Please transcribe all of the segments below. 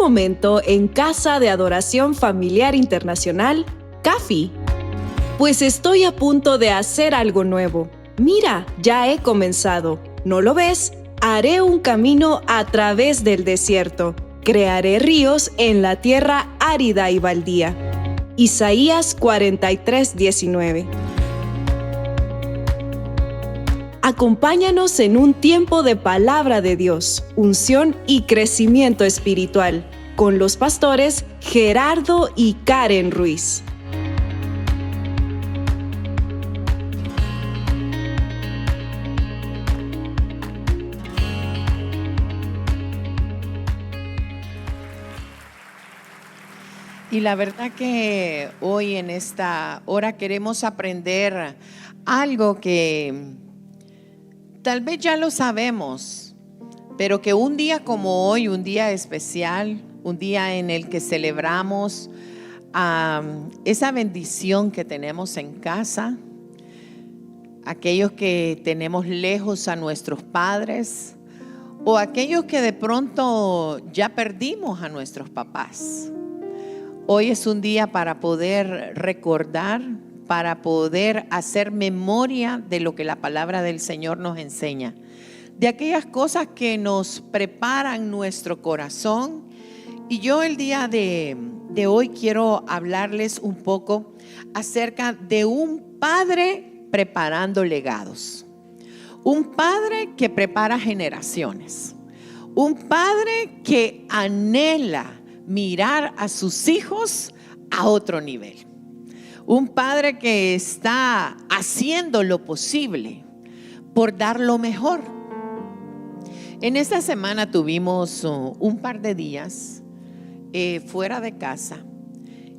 momento en Casa de Adoración Familiar Internacional, CAFI. Pues estoy a punto de hacer algo nuevo. Mira, ya he comenzado. ¿No lo ves? Haré un camino a través del desierto. Crearé ríos en la tierra árida y baldía. Isaías 43:19. Acompáñanos en un tiempo de palabra de Dios, unción y crecimiento espiritual, con los pastores Gerardo y Karen Ruiz. Y la verdad que hoy en esta hora queremos aprender algo que tal vez ya lo sabemos, pero que un día como hoy, un día especial, un día en el que celebramos esa bendición que tenemos en casa, aquellos que tenemos lejos a nuestros padres o aquellos que de pronto ya perdimos a nuestros papás. Hoy es un día para poder recordar, para poder hacer memoria de lo que la palabra del Señor nos enseña, de aquellas cosas que nos preparan nuestro corazón. Y yo el día de hoy quiero hablarles un poco acerca de un padre preparando legados, un padre que prepara generaciones, un padre que anhela mirar a sus hijos a otro nivel. Un padre que está haciendo lo posible por dar lo mejor. En esta semana tuvimos un par de días fuera de casa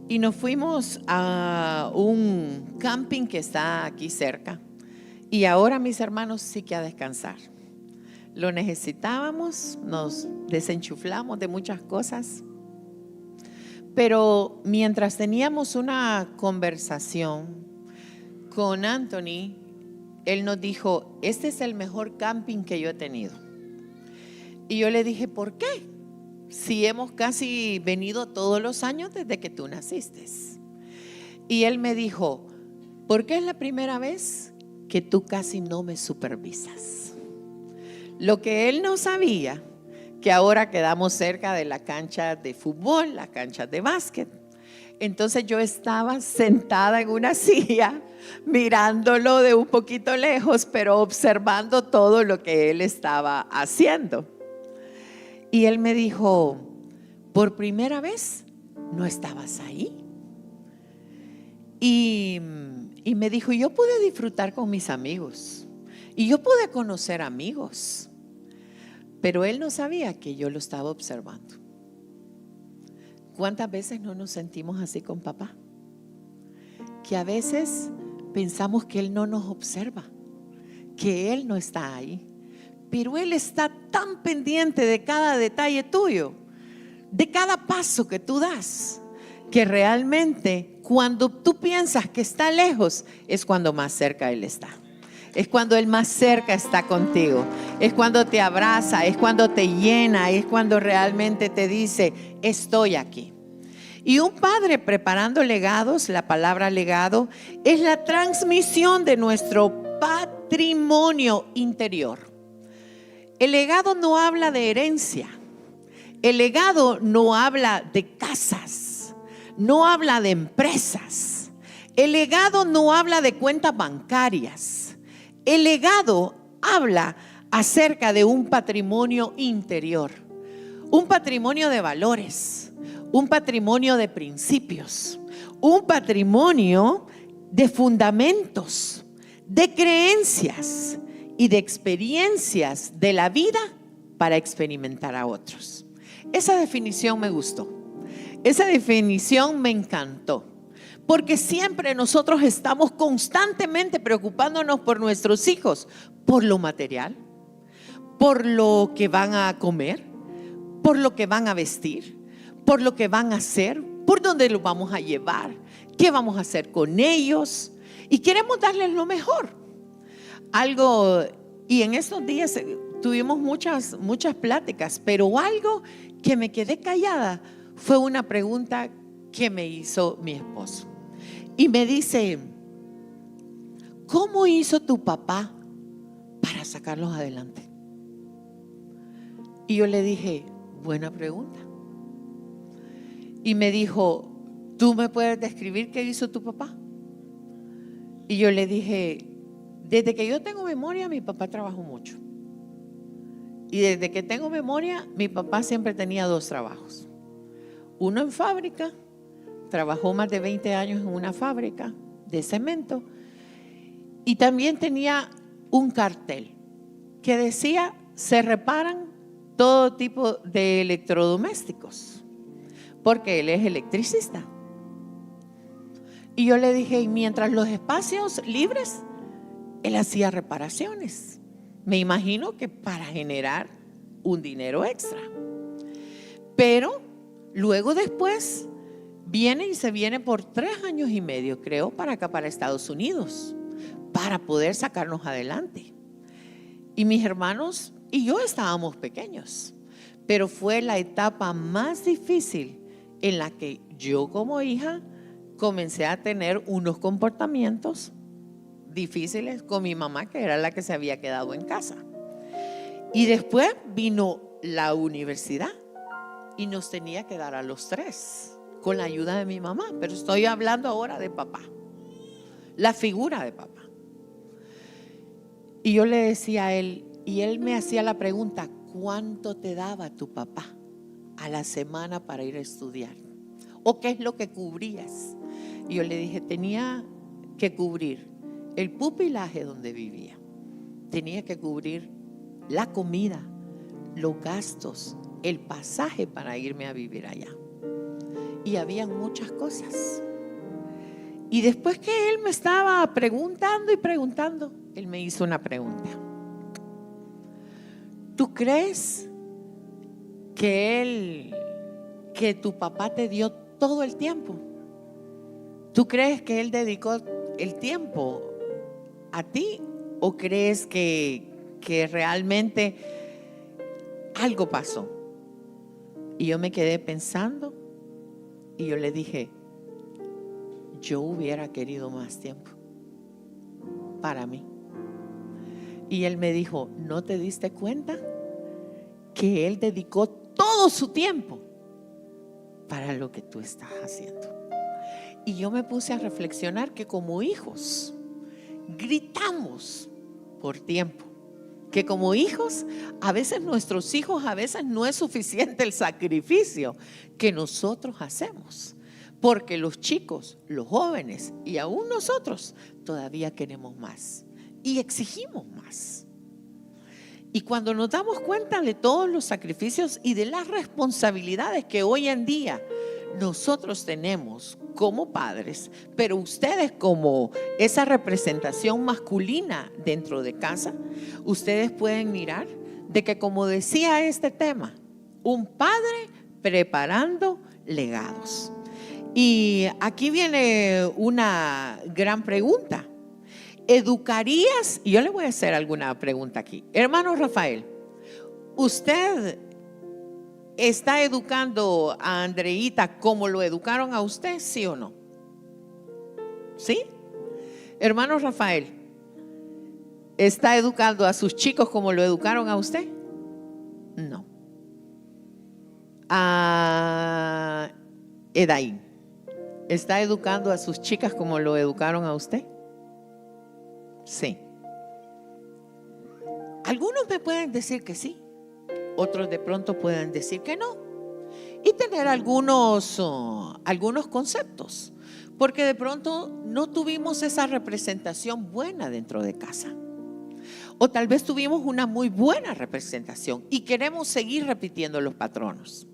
y nos fuimos a un camping que está aquí cerca. Y ahora, mis hermanos, sí que a descansar. Lo necesitábamos, nos desenchuflamos de muchas cosas. Pero mientras teníamos una conversación con Anthony, él nos dijo: este es el mejor camping que yo he tenido. Y yo le dije: ¿por qué? Si hemos casi venido todos los años desde que tú naciste. Y él me dijo: porque es la primera vez que tú casi no me supervisas. Lo que él no sabía, que ahora quedamos cerca de la cancha de fútbol, la cancha de básquet. Entonces yo estaba sentada en una silla, mirándolo de un poquito lejos, pero observando todo lo que él estaba haciendo. Y él me dijo: por primera vez no estabas ahí. Y me dijo: yo pude disfrutar con mis amigos y yo pude conocer amigos. Pero él no sabía que yo lo estaba observando. ¿Cuántas veces no nos sentimos así con papá? Que a veces pensamos que él no nos observa, que él no está ahí. Pero él está tan pendiente de cada detalle tuyo, de cada paso que tú das, que realmente cuando tú piensas que está lejos, es cuando más cerca él está. Es cuando Él más cerca está contigo. Es cuando te abraza, es cuando te llena, es cuando realmente te dice: estoy aquí. Y un padre preparando legados, la palabra legado es la transmisión de nuestro patrimonio interior. El legado no habla de herencia. El legado no habla de casas, no habla de empresas. El legado no habla de cuentas bancarias. El legado habla acerca de un patrimonio interior, un patrimonio de valores, un patrimonio de principios, un patrimonio de fundamentos, de creencias y de experiencias de la vida para experimentar a otros. Esa definición me gustó, esa definición me encantó. Porque siempre nosotros estamos constantemente preocupándonos por nuestros hijos, por lo material, por lo que van a comer, por lo que van a vestir, por lo que van a hacer, por dónde los vamos a llevar, qué vamos a hacer con ellos. Y queremos darles lo mejor. Y en estos días tuvimos muchas pláticas, pero algo que me quedé callada fue una pregunta que me hizo mi esposo. Y me dice: ¿cómo hizo tu papá para sacarlos adelante? Y yo le dije: buena pregunta. Y me dijo: ¿tú me puedes describir qué hizo tu papá? Y yo le dije: desde que yo tengo memoria, mi papá trabajó mucho. Y desde que tengo memoria, mi papá siempre tenía 2 trabajos. Uno en fábrica, trabajó más de 20 años en una fábrica de cemento. Y también tenía un cartel que decía: se reparan todo tipo de electrodomésticos, porque él es electricista. Y yo le dije: y mientras los espacios libres, él hacía reparaciones. Me imagino que para generar un dinero extra. Pero luego después viene y se viene por 3 años y medio, creo, para acá, para Estados Unidos, para poder sacarnos adelante. Y mis hermanos y yo estábamos pequeños, pero fue la etapa más difícil en la que yo como hija comencé a tener unos comportamientos difíciles con mi mamá, que era la que se había quedado en casa. Y después vino la universidad y nos tenía que dar a los 3 con la ayuda de mi mamá. Pero estoy hablando ahora de papá, la figura de papá. Y yo le decía a él, y él me hacía la pregunta: ¿cuánto te daba tu papá a la semana para ir a estudiar? ¿O qué es lo que cubrías? Y yo le dije: tenía que cubrir el pupilaje donde vivía, tenía que cubrir la comida, los gastos, el pasaje para irme a vivir allá. Y habían muchas cosas. Y después que él me estaba preguntando y preguntando, él me hizo una pregunta: ¿tú crees que tu papá te dio todo el tiempo? ¿Tú crees que él dedicó el tiempo a ti, o crees que realmente algo pasó? Y yo me quedé pensando y yo le dije: yo hubiera querido más tiempo para mí. Y él me dijo: ¿no te diste cuenta que él dedicó todo su tiempo para lo que tú estás haciendo? Y yo me puse a reflexionar que como hijos gritamos por tiempo, que como hijos, a veces nuestros hijos, a veces no es suficiente el sacrificio que nosotros hacemos, porque los chicos, los jóvenes y aún nosotros todavía queremos más y exigimos más. Y cuando nos damos cuenta de todos los sacrificios y de las responsabilidades que hoy en día nosotros tenemos como padres, pero ustedes como esa representación masculina dentro de casa, ustedes pueden mirar de que, como decía este tema, un padre preparando legados. Y aquí viene una gran pregunta: ¿educarías? Y yo le voy a hacer alguna pregunta aquí. Hermano Rafael, ¿usted está educando a Andreita como lo educaron a usted, sí o no? ¿Sí? Hermano Rafael, ¿está educando a sus chicos como lo educaron a usted? No. A Edaín, ¿está educando a sus chicas como lo educaron a usted? Sí. Algunos me pueden decir que sí, otros de pronto pueden decir que no, y tener algunos conceptos, porque de pronto no tuvimos esa representación buena dentro de casa, o tal vez tuvimos una muy buena representación y queremos seguir repitiendo los patronos.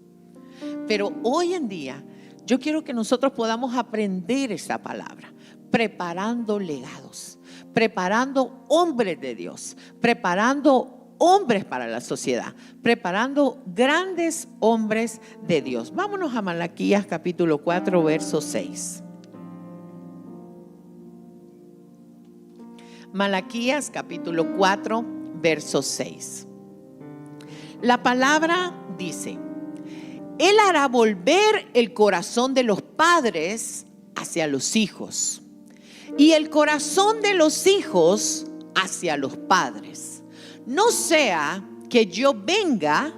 Pero hoy en día yo quiero que nosotros podamos aprender esta palabra: preparando legados, preparando hombres de Dios, preparando hombres para la sociedad, preparando grandes hombres de Dios. Vámonos a Malaquías capítulo 4, verso 6. Malaquías capítulo 4, verso 6. La palabra dice: Él hará volver el corazón de los padres hacia los hijos y el corazón de los hijos hacia los padres. No sea que yo venga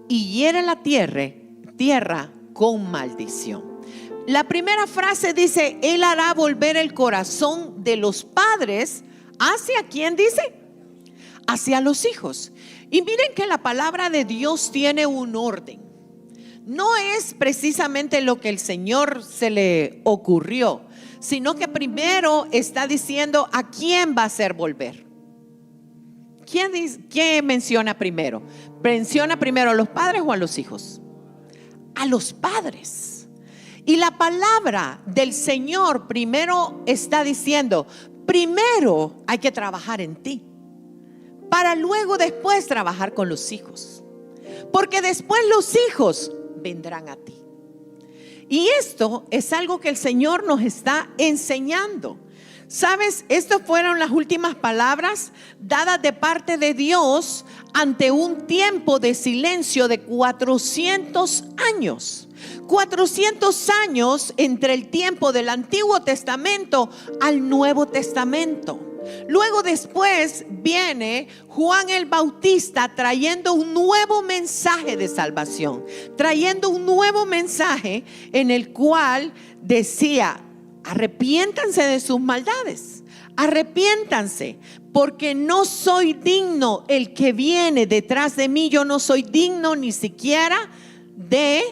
y hiera la tierra con maldición. La primera frase dice: Él hará volver el corazón de los padres hacia ¿quién dice? Hacia los hijos. Y miren que la palabra de Dios tiene un orden. No es precisamente lo que el Señor se le ocurrió, sino que primero está diciendo a quién va a hacer volver. ¿Quién menciona primero? ¿Menciona primero a los padres o a los hijos? A los padres. Y la palabra del Señor primero está diciendo: primero hay que trabajar en ti, para luego después trabajar con los hijos, porque después los hijos vendrán a ti. Y esto es algo que el Señor nos está enseñando. ¿Sabes? Estas fueron las últimas palabras dadas de parte de Dios ante un tiempo de silencio de 400 años. 400 años entre el tiempo del Antiguo Testamento al Nuevo Testamento. Luego después viene Juan el Bautista trayendo un nuevo mensaje de salvación, trayendo un nuevo mensaje en el cual decía: arrepiéntanse de sus maldades, arrepiéntanse, porque no soy digno, el que viene detrás de mí, yo no soy digno ni siquiera de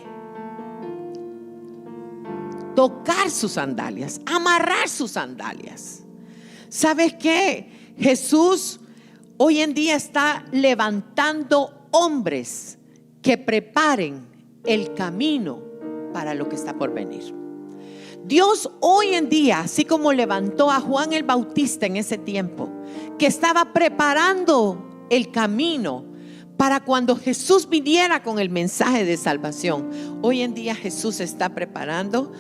tocar sus sandalias, amarrar sus sandalias. ¿Sabes qué? Jesús hoy en día está levantando hombres que preparen el camino para lo que está por venir. Dios hoy en día, así como levantó a Juan el Bautista en ese tiempo, que estaba preparando el camino para cuando Jesús viniera con el mensaje de salvación, hoy en día Jesús está preparando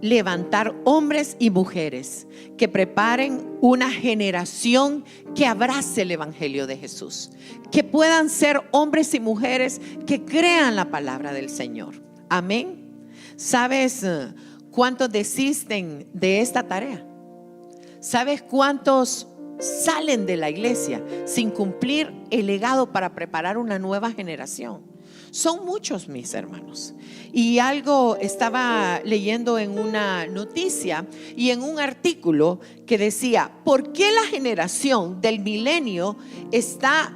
levantar hombres y mujeres que preparen una generación que abrace el evangelio de Jesús, que puedan ser hombres y mujeres que crean la palabra del Señor. Amén. ¿Sabes cuántos desisten de esta tarea? ¿Sabes cuántos salen de la iglesia sin cumplir el legado para preparar una nueva generación? Son muchos, mis hermanos. Y algo estaba leyendo en una noticia y en un artículo que decía: ¿por qué la generación del milenio está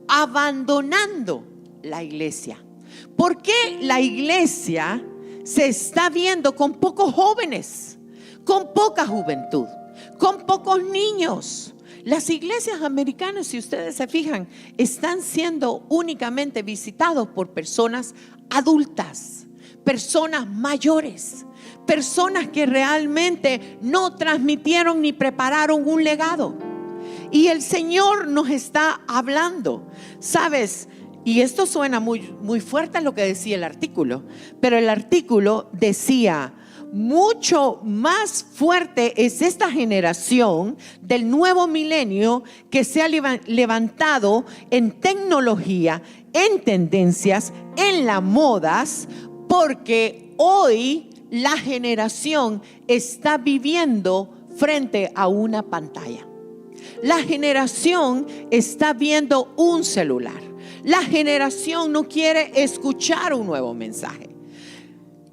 abandonando la iglesia? ¿Por qué la iglesia se está viendo con pocos jóvenes, con poca juventud, con pocos niños? Las iglesias americanas, si ustedes se fijan, están siendo únicamente visitados por personas adultas, personas mayores, personas que realmente no transmitieron ni prepararon un legado. Y el Señor nos está hablando, ¿sabes? Y esto suena muy fuerte lo que decía el artículo, pero el artículo decía: mucho más fuerte es esta generación del nuevo milenio que se ha levantado en tecnología, en tendencias, en las modas, porque hoy la generación está viviendo frente a una pantalla. La generación está viendo un celular. La generación no quiere escuchar un nuevo mensaje.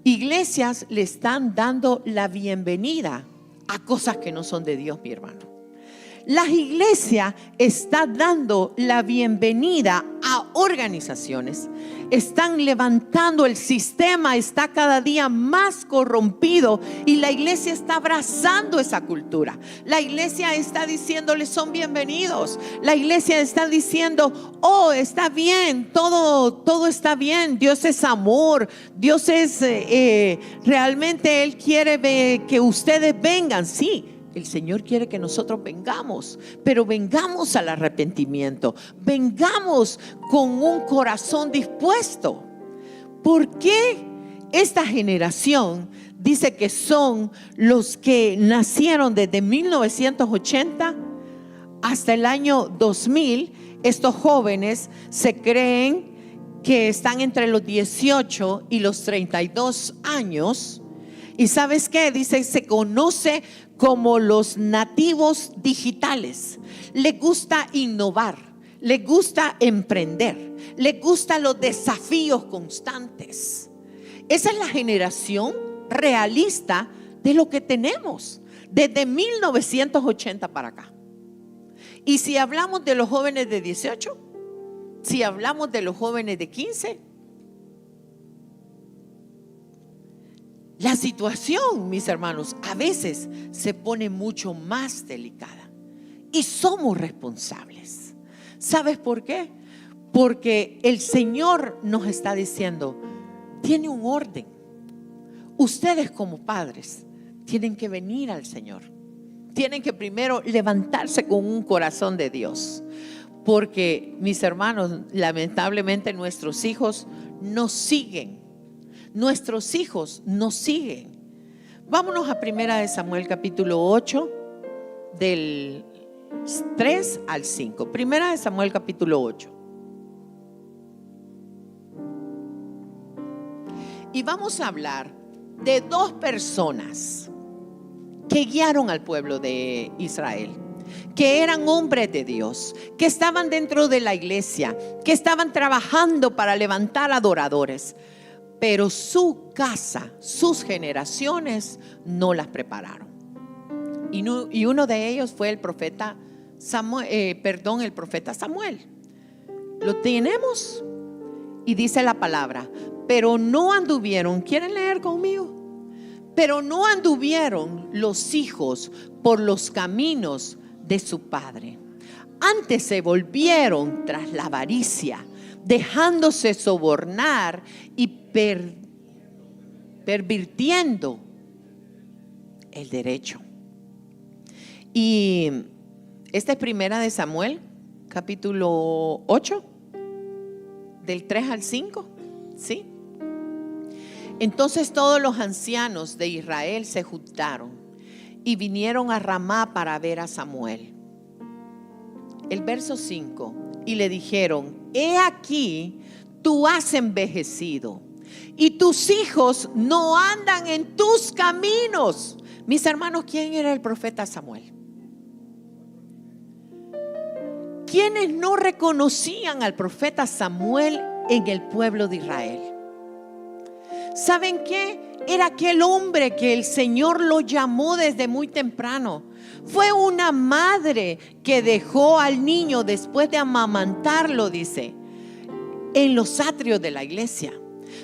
Iglesias le están dando la bienvenida a cosas que no son de Dios, mi hermano. La iglesia está dando la bienvenida a organizaciones. Están levantando, el sistema está cada día más corrompido y la iglesia está abrazando esa cultura. La iglesia está diciéndoles: son bienvenidos. La iglesia está diciendo: oh, está bien, todo está bien. Dios es amor. Dios es realmente Él quiere que ustedes vengan. Sí, el Señor quiere que nosotros vengamos, pero vengamos al arrepentimiento, vengamos con un corazón dispuesto. ¿Por qué esta generación dice que son los que nacieron desde 1980 hasta el año 2000, estos jóvenes se creen que están entre los 18 y los 32 años. ¿Y sabes qué? Dice, se conoce como los nativos digitales. Les gusta innovar, les gusta emprender, les gustan los desafíos constantes. Esa es la generación realista de lo que tenemos desde 1980 para acá. Y si hablamos de los jóvenes de 18, si hablamos de los jóvenes de 15, la situación, mis hermanos, a veces se pone mucho más delicada y somos responsables. ¿Sabes por qué? Porque el Señor nos está diciendo, tiene un orden. Ustedes como padres tienen que venir al Señor. Tienen que primero levantarse con un corazón de Dios. Porque, mis hermanos, lamentablemente nuestros hijos nos siguen. Nuestros hijos nos siguen. Vámonos a 1 Samuel capítulo 8, del 3 al 5. 1 Samuel capítulo 8. Y vamos a hablar de dos personas que guiaron al pueblo de Israel, que eran hombres de Dios, que estaban dentro de la iglesia, que estaban trabajando para levantar adoradores, pero su casa, sus generaciones no las prepararon. Y uno de ellos fue el profeta Samuel, el profeta Samuel. Lo tenemos y dice la palabra, pero no anduvieron. ¿Quieren leer conmigo? Pero no anduvieron los hijos por los caminos de su padre. Antes se volvieron tras la avaricia, dejándose sobornar y pervirtiendo el derecho. Y esta es 1 Samuel, capítulo 8, del 3 al 5, ¿sí? Entonces todos los ancianos de Israel se juntaron y vinieron a Ramá para ver a Samuel. El verso 5, y le dijeron, he aquí, tú has envejecido y tus hijos no andan en tus caminos. Mis hermanos, ¿quién era el profeta Samuel? ¿Quiénes no reconocían al profeta Samuel en el pueblo de Israel? ¿Saben qué? Era aquel hombre que el Señor lo llamó desde muy temprano. Fue una madre que dejó al niño después de amamantarlo, dice, en los atrios de la iglesia,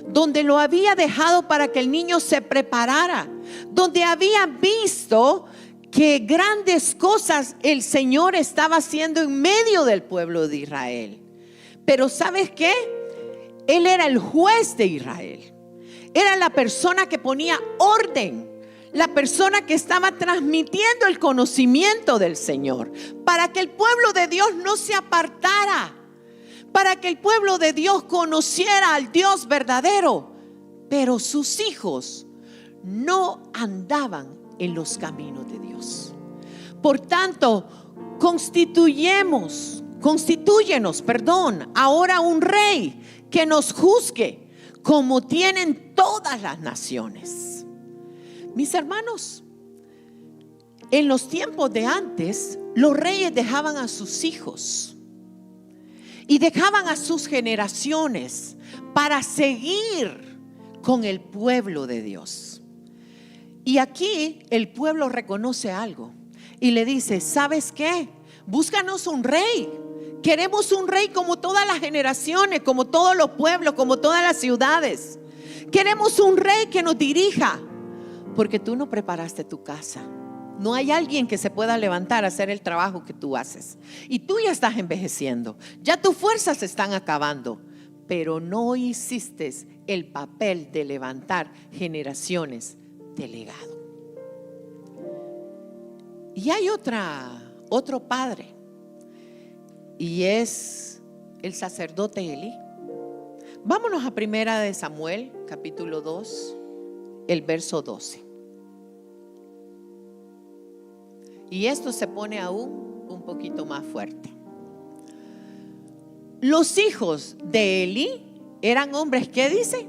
donde lo había dejado para que el niño se preparara, donde había visto que grandes cosas el Señor estaba haciendo en medio del pueblo de Israel. Pero ¿sabes qué? Él era el juez de Israel. Era la persona que ponía orden, la persona que estaba transmitiendo el conocimiento del Señor, para que el pueblo de Dios no se apartara, para que el pueblo de Dios conociera al Dios verdadero. Pero sus hijos no andaban en los caminos de Dios. Por tanto, constituyenos, ahora un rey que nos juzgue como tienen todas las naciones. Mis hermanos, en los tiempos de antes, los reyes dejaban a sus hijos y dejaban a sus generaciones para seguir con el pueblo de Dios. Y aquí el pueblo reconoce algo y le dice, ¿sabes qué? Búscanos un rey. Queremos un rey como todas las generaciones, como todos los pueblos, como todas las ciudades. Queremos un rey que nos dirija, porque tú no preparaste tu casa. No hay alguien que se pueda levantar a hacer el trabajo que tú haces. Y tú ya estás envejeciendo, ya tus fuerzas se están acabando, pero no hiciste el papel de levantar generaciones de legado. Y hay otro padre, y es el sacerdote Elí. Vámonos a 1 Samuel, capítulo 2, el verso 12. Y esto se pone aún un poquito más fuerte. Los hijos de Elí eran hombres, ¿qué dice?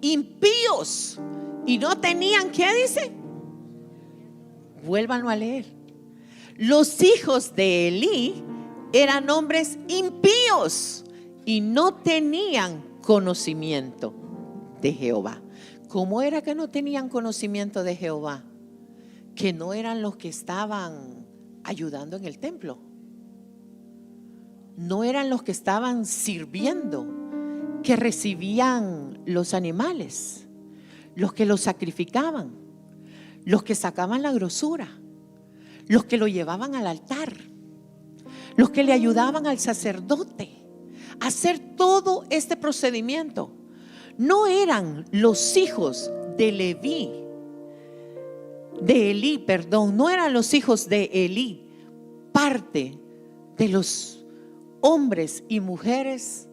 Impíos. Y no tenían, ¿qué dice? Vuélvanlo a leer. Los hijos de Elí eran hombres impíos y no tenían conocimiento de Jehová. ¿Cómo era que no tenían conocimiento de Jehová? Que no eran los que estaban ayudando en el templo. No eran los que estaban sirviendo, que recibían los animales, los que los sacrificaban, los que sacaban la grosura, los que lo llevaban al altar, los que le ayudaban al sacerdote a hacer todo este procedimiento. No eran los hijos de Elí, no eran los hijos de Elí parte de los hombres y mujeres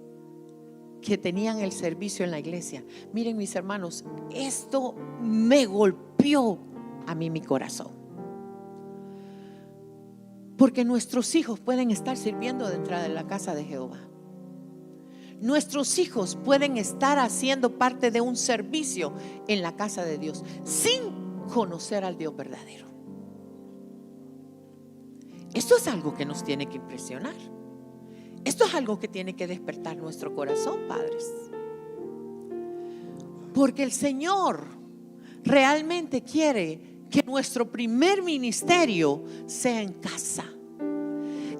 que tenían el servicio en la iglesia. Miren, mis hermanos, esto me golpeó a mí mi corazón, porque nuestros hijos pueden estar sirviendo dentro de la casa de Jehová. Nuestros hijos pueden estar haciendo parte de un servicio en la casa de Dios sin conocer al Dios verdadero. Esto es algo que nos tiene que impresionar. Esto es algo que tiene que despertar nuestro corazón, padres. Porque el Señor realmente quiere que nuestro primer ministerio sea en casa.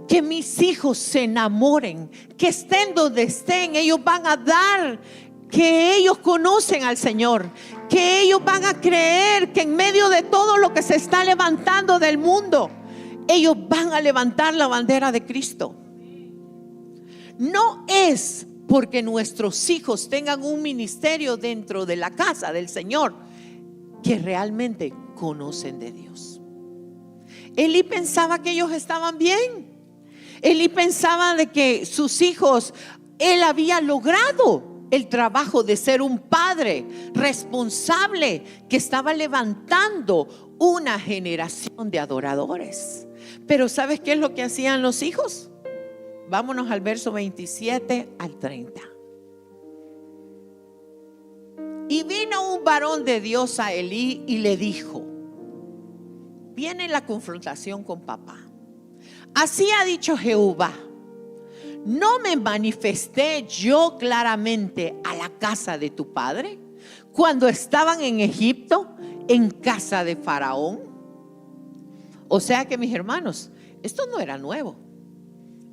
Que mis hijos se enamoren, que estén donde estén, ellos van a dar que ellos conocen al Señor, que ellos van a creer que en medio de todo lo que se está levantando del mundo, ellos van a levantar la bandera de Cristo. No es porque nuestros hijos tengan un ministerio dentro de la casa del Señor que realmente conocen de Dios. Elí pensaba que ellos estaban bien. Elí pensaba de que sus hijos, él había logrado el trabajo de ser un padre responsable que estaba levantando una generación de adoradores. Pero ¿sabes qué es lo que hacían los hijos? Vámonos al verso 27 al 30. Y vino un varón de Dios a Elí y le dijo, viene la confrontación con papá. Así ha dicho Jehová, ¿no me manifesté yo claramente a la casa de tu padre cuando estaban en Egipto, en casa de Faraón? O sea que, mis hermanos, esto no era nuevo.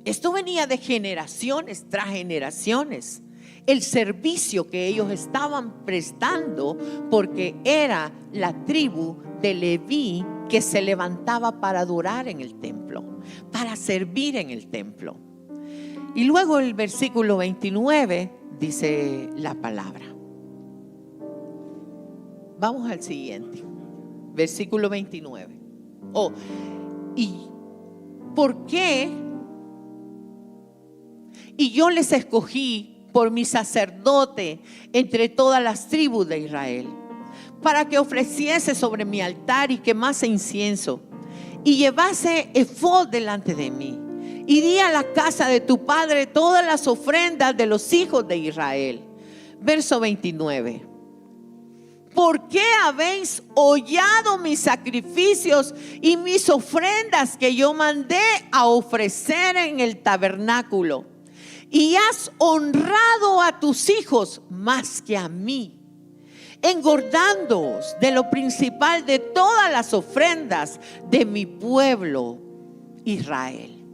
Esto venía de generaciones tras generaciones. El servicio que ellos estaban prestando, porque era la tribu de Leví que se levantaba para adorar en el templo, para servir en el templo. Y luego el versículo 29 dice la palabra. Vamos al siguiente, versículo 29. ¿Y por qué? Y yo les escogí por mi sacerdote entre todas las tribus de Israel, para que ofreciese sobre mi altar y quemase incienso y llevase efod delante de mí. Y di a la casa de tu padre todas las ofrendas de los hijos de Israel. Verso 29. ¿Por qué habéis hollado mis sacrificios y mis ofrendas que yo mandé a ofrecer en el tabernáculo? Y has honrado a tus hijos más que a mí, engordándoos de lo principal de todas las ofrendas de mi pueblo Israel.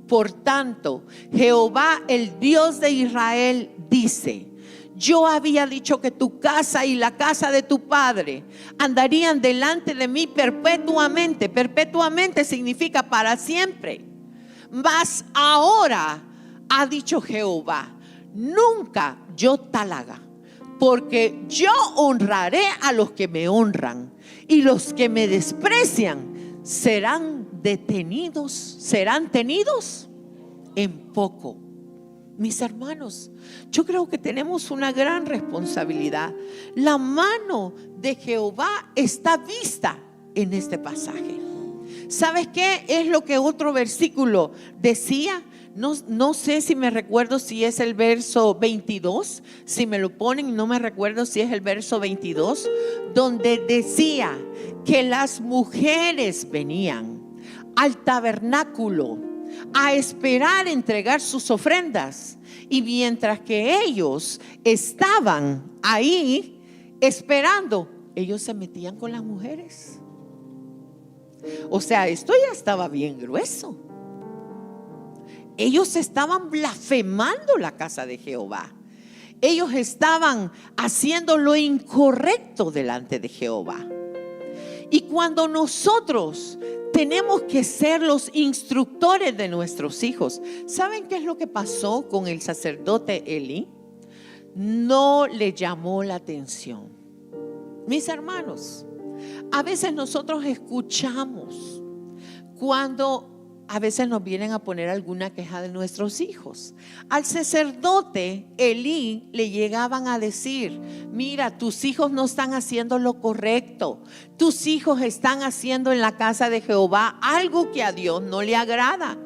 Por tanto, Jehová, el Dios de Israel, dice: yo había dicho que tu casa y la casa de tu padre andarían delante de mí perpetuamente. Perpetuamente significa para siempre. Mas ahora ha dicho Jehová: nunca yo tal haga, porque yo honraré a los que me honran, y los que me desprecian serán tenidos en poco. Mis hermanos, yo creo que tenemos una gran responsabilidad. La mano de Jehová está vista en este pasaje. ¿Sabes qué es lo que otro versículo decía? No sé si me recuerdo si es el verso 22, si me lo ponen, no me recuerdo si es el verso 22, donde decía que las mujeres venían al tabernáculo a esperar entregar sus ofrendas, y mientras que ellos estaban ahí esperando, ellos se metían con las mujeres. O sea, esto ya estaba bien grueso. Ellos estaban blasfemando la casa de Jehová. Ellos estaban haciendo lo incorrecto delante de Jehová. Y cuando nosotros tenemos que ser los instructores de nuestros hijos, ¿saben qué es lo que pasó con el sacerdote Elí? No le llamó la atención. Mis hermanos, a veces nosotros escuchamos cuando a veces nos vienen a poner alguna queja de nuestros hijos. Al sacerdote Elí le llegaban a decir: mira, tus hijos no están haciendo lo correcto. Tus hijos están haciendo en la casa de Jehová algo que a Dios no le agrada.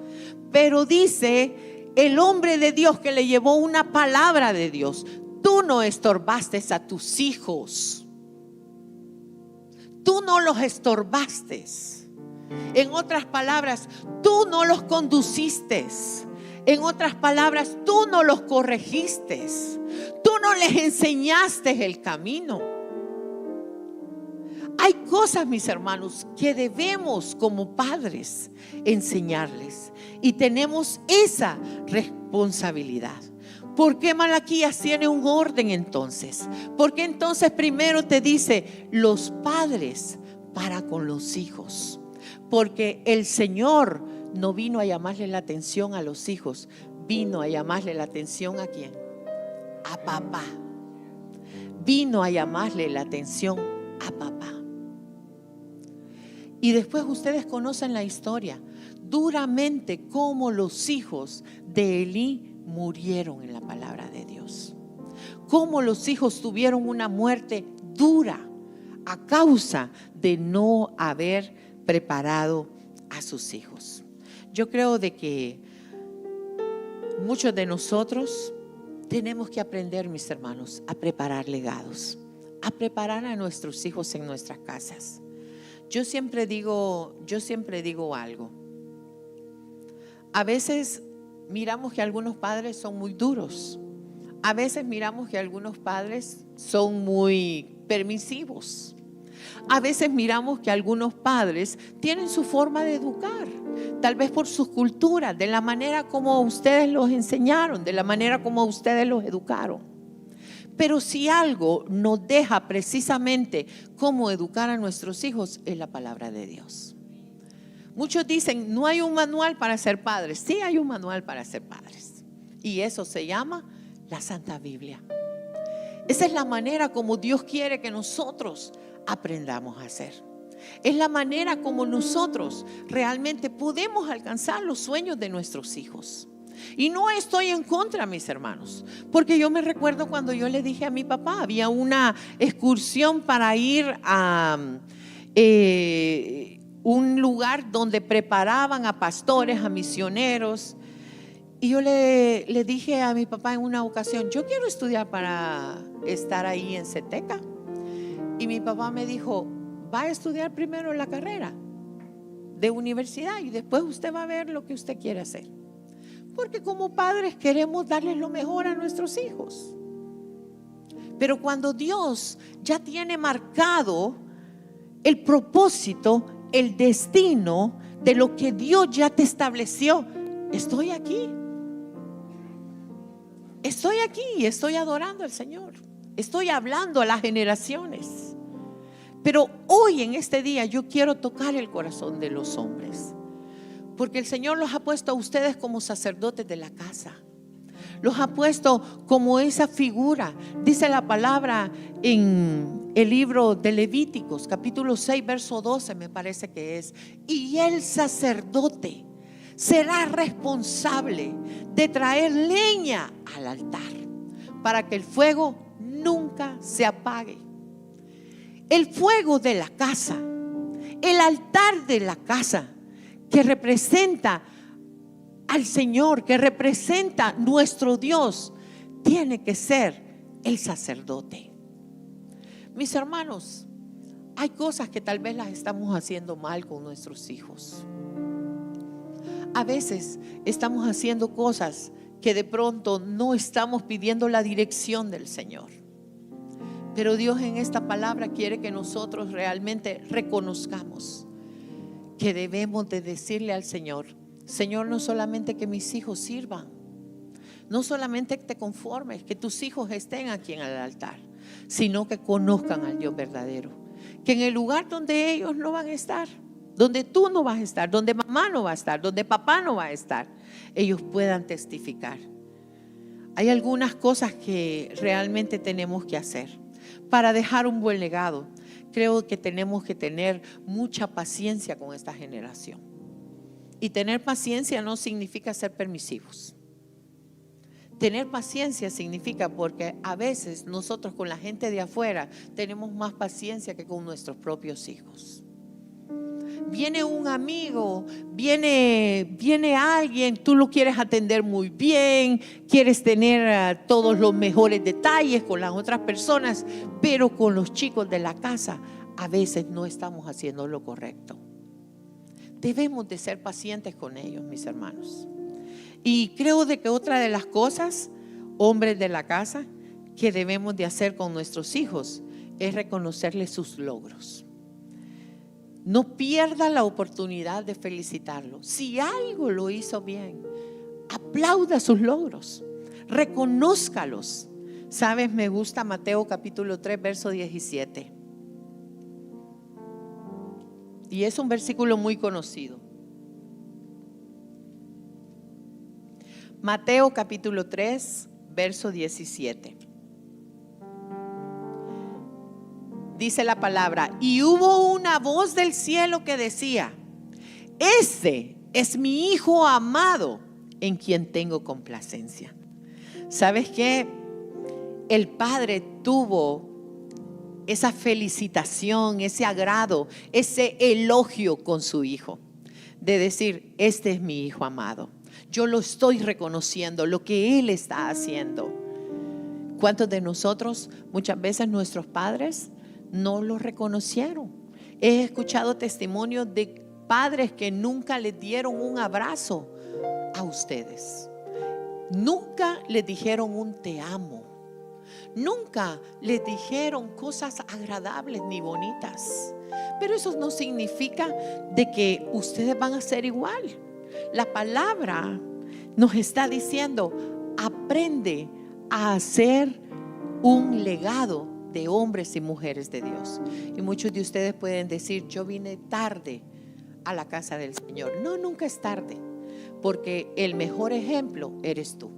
Pero dice el hombre de Dios que le llevó una palabra de Dios: tú no estorbaste a tus hijos. Tú no los estorbaste. En otras palabras, tú no los conduciste. En otras palabras, tú no los corregiste. Tú no les enseñaste el camino. Hay cosas, mis hermanos, que debemos como padres enseñarles, y tenemos esa responsabilidad. ¿Por qué Malaquías tiene un orden entonces? Porque entonces primero te dice: los padres para con los hijos. Porque el Señor no vino a llamarle la atención a los hijos, vino a llamarle la atención ¿a quién? A papá. Vino a llamarle la atención a papá. Y después ustedes conocen la historia duramente cómo los hijos de Elí murieron en la palabra de Dios. Cómo los hijos tuvieron una muerte dura a causa de no haber preparado a sus hijos. Yo creo de que muchos de nosotros tenemos que aprender, mis hermanos, a preparar legados, a preparar a nuestros hijos en nuestras casas. Yo siempre digo algo. A veces miramos que algunos padres son muy duros. A veces miramos que algunos padres son muy permisivos. A veces miramos que algunos padres tienen su forma de educar, tal vez por sus culturas, de la manera como ustedes los enseñaron, de la manera como ustedes los educaron. Pero si algo nos deja precisamente cómo educar a nuestros hijos, es la palabra de Dios. Muchos dicen: no hay un manual para ser padres. Sí hay un manual para ser padres, y eso se llama la Santa Biblia. Esa es la manera como Dios quiere que nosotros aprendamos a hacer. Es la manera como nosotros realmente podemos alcanzar los sueños de nuestros hijos. Y no estoy en contra, mis hermanos, porque yo me recuerdo cuando yo le dije a mi papá, había una excursión para ir a un lugar donde preparaban a pastores, a misioneros. Y yo le dije a mi papá en una ocasión: yo quiero estudiar para estar ahí en CETECA. Y mi papá me dijo: va a estudiar primero la carrera de universidad y después usted va a ver lo que usted quiere hacer. Porque como padres queremos darles lo mejor a nuestros hijos. Pero cuando Dios ya tiene marcado el propósito, el destino de lo que Dios ya te estableció, estoy aquí. Estoy aquí y estoy adorando al Señor. Estoy hablando a las generaciones. Pero hoy, en este día, yo quiero tocar el corazón de los hombres, porque el Señor los ha puesto a ustedes como sacerdotes de la casa. Los ha puesto como esa figura. Dice la palabra en el libro de Levíticos, capítulo 6, verso 12, me parece que es: y el sacerdote será responsable de traer leña al altar para que el fuego nunca se apague. El fuego de la casa, el altar de la casa, que representa al Señor, que representa nuestro Dios, tiene que ser el sacerdote. Mis hermanos, hay cosas que tal vez las estamos haciendo mal con nuestros hijos. A veces estamos haciendo cosas que de pronto no estamos pidiendo la dirección del Señor. Pero Dios en esta palabra quiere que nosotros realmente reconozcamos que debemos de decirle al Señor: Señor, no solamente que mis hijos sirvan, no solamente que te conformes, que tus hijos estén aquí en el altar, sino que conozcan al Dios verdadero. Que en el lugar donde ellos no van a estar, donde tú no vas a estar, donde mamá no va a estar, donde papá no va a estar, ellos puedan testificar. Hay algunas cosas que realmente tenemos que hacer para dejar un buen legado. Creo que tenemos que tener mucha paciencia con esta generación. Y tener paciencia no significa ser permisivos. Tener paciencia significa, porque a veces nosotros con la gente de afuera tenemos más paciencia que con nuestros propios hijos. Viene un amigo, viene alguien, tú lo quieres atender muy bien, quieres tener todos los mejores detalles con las otras personas, pero con los chicos de la casa a veces no estamos haciendo lo correcto. Debemos de ser pacientes con ellos, mis hermanos. Y creo de que otra de las cosas, hombres de la casa, que debemos de hacer con nuestros hijos es reconocerles sus logros. No pierda la oportunidad de felicitarlo. Si algo lo hizo bien, aplauda sus logros, reconózcalos. Sabes, me gusta Mateo capítulo 3, verso 17. Y es un versículo muy conocido. Mateo capítulo 3, verso 17. Dice la palabra: y hubo una voz del cielo que decía: este es mi hijo amado, en quien tengo complacencia. ¿Sabes qué? El Padre tuvo esa felicitación, ese agrado, ese elogio con su hijo, de decir: este es mi hijo amado. Yo lo estoy reconociendo, lo que Él está haciendo. ¿Cuántos de nosotros, muchas veces nuestros padres no lo reconocieron? He escuchado testimonios de padres que nunca les dieron un abrazo a ustedes. Nunca les dijeron un te amo. Nunca les dijeron cosas agradables ni bonitas. Pero eso no significa de que ustedes van a ser igual. La palabra nos está diciendo: aprende a hacer un legado de hombres y mujeres de Dios. Y muchos de ustedes pueden decir: yo vine tarde a la casa del Señor. No, nunca es tarde, porque el mejor ejemplo eres tú.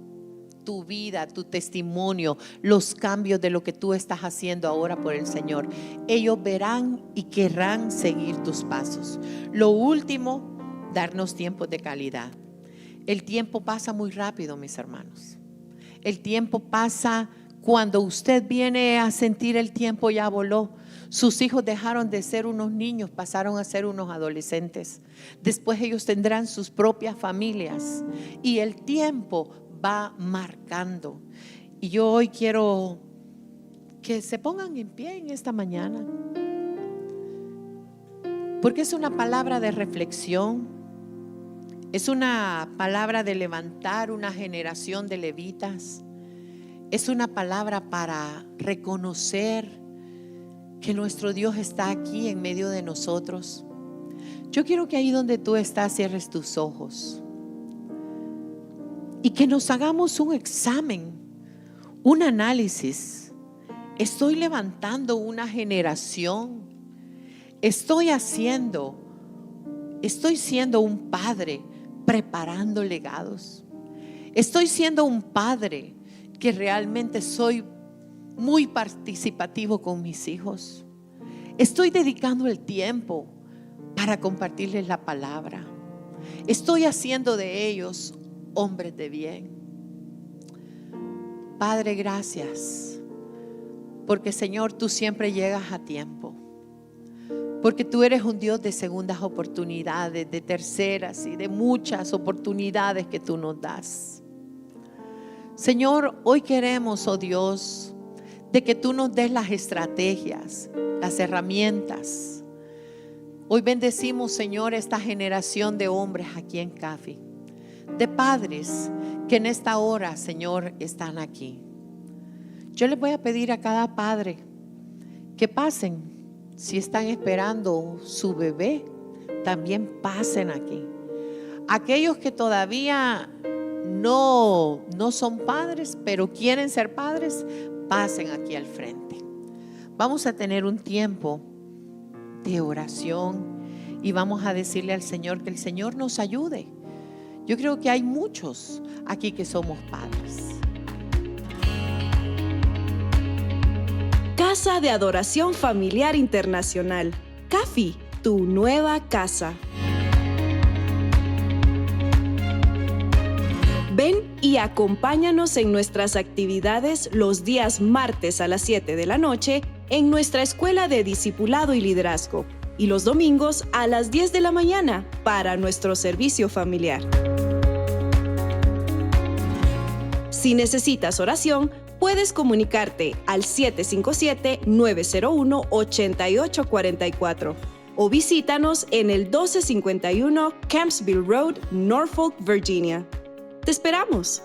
Tu vida, tu testimonio, los cambios de lo que tú estás haciendo ahora por el Señor, ellos verán y querrán seguir tus pasos. Lo último, darnos tiempos de calidad. El tiempo pasa muy rápido, mis hermanos. El tiempo pasa cuando usted viene a sentir el tiempo ya voló. Sus hijos dejaron de ser unos niños, pasaron a ser unos adolescentes. Después ellos tendrán sus propias familias y el tiempo va marcando. Y yo hoy quiero que se pongan en pie en esta mañana, porque es una palabra de reflexión. Es una palabra de levantar una generación de levitas. Es una palabra para reconocer que nuestro Dios está aquí en medio de nosotros. Yo quiero que ahí donde tú estás cierres tus ojos y que nos hagamos un examen, un análisis. Estoy levantando una generación. Estoy siendo un padre preparando legados. Estoy siendo un padre que realmente soy muy participativo con mis hijos. Estoy dedicando el tiempo para compartirles la palabra. Estoy haciendo de ellos hombres de bien. Padre, gracias, porque Señor, tú siempre llegas a tiempo. porque tú eres un Dios de segundas oportunidades, de terceras y de muchas oportunidades que tú nos das. Señor, hoy queremos, oh Dios, de que tú nos des las estrategias, las herramientas. Hoy bendecimos, Señor, esta generación de hombres aquí en CAFI, de padres que en esta hora, Señor, están aquí. Yo les voy a pedir a cada padre que pasen, si están esperando su bebé, también pasen aquí. Aquellos que todavía no son padres, pero quieren ser padres, pasen aquí al frente. Vamos a tener un tiempo de oración y vamos a decirle al Señor que el Señor nos ayude. Yo creo que hay muchos aquí que somos padres. Casa de Adoración Familiar Internacional. CAFI, tu nueva casa. Ven y acompáñanos en nuestras actividades los días martes a las 7 de la noche en nuestra Escuela de Discipulado y Liderazgo y los domingos a las 10 de la mañana para nuestro servicio familiar. Si necesitas oración, puedes comunicarte al 757-901-8844 o visítanos en el 1251 Campsville Road, Norfolk, Virginia. ¡Te esperamos!